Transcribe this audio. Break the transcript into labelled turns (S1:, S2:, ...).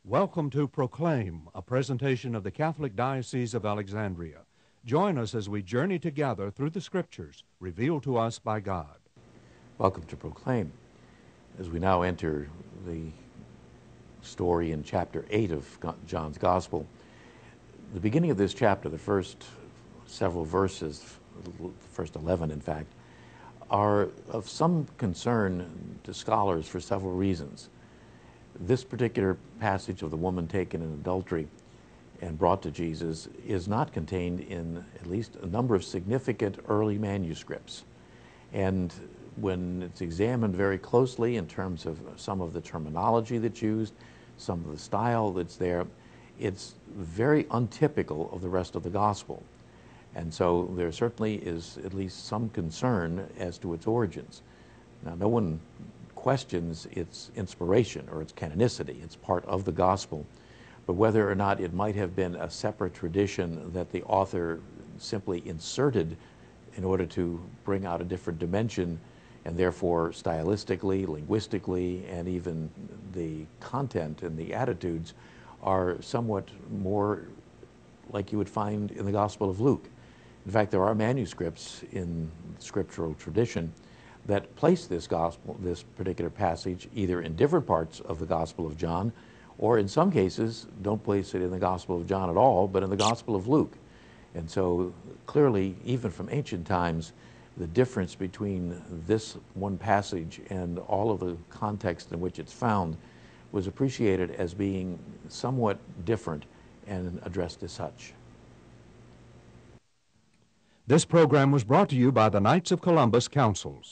S1: Welcome to Proclaim, a presentation of the Catholic Diocese of Alexandria. Join us as we journey together through the Scriptures revealed to us by God.
S2: Welcome to Proclaim. As we now enter the story in chapter 8 of John's Gospel, the beginning of this chapter, the first several verses, the first 11 in fact, are of some concern to scholars for several reasons. This particular passage of the woman taken in adultery and brought to Jesus is not contained in at least a number of significant early manuscripts. And when it's examined very closely in terms of some of the terminology that's used, some of the style that's there, it's very untypical of the rest of the gospel. And so there certainly is at least some concern as to its origins. Now, no one questions its inspiration or its canonicity. It's part of the gospel. But whether or not it might have been a separate tradition that the author simply inserted in order to bring out a different dimension, and therefore stylistically, linguistically, and even the content and the attitudes are somewhat more like you would find in the Gospel of Luke. In fact, there are manuscripts in scriptural tradition that place this particular passage, either in different parts of the Gospel of John, or in some cases don't place it in the Gospel of John at all, but in the Gospel of Luke. And so clearly, even from ancient times, the difference between this one passage and all of the context in which it's found was appreciated as being somewhat different and addressed as such.
S1: This program was brought to you by the Knights of Columbus Councils.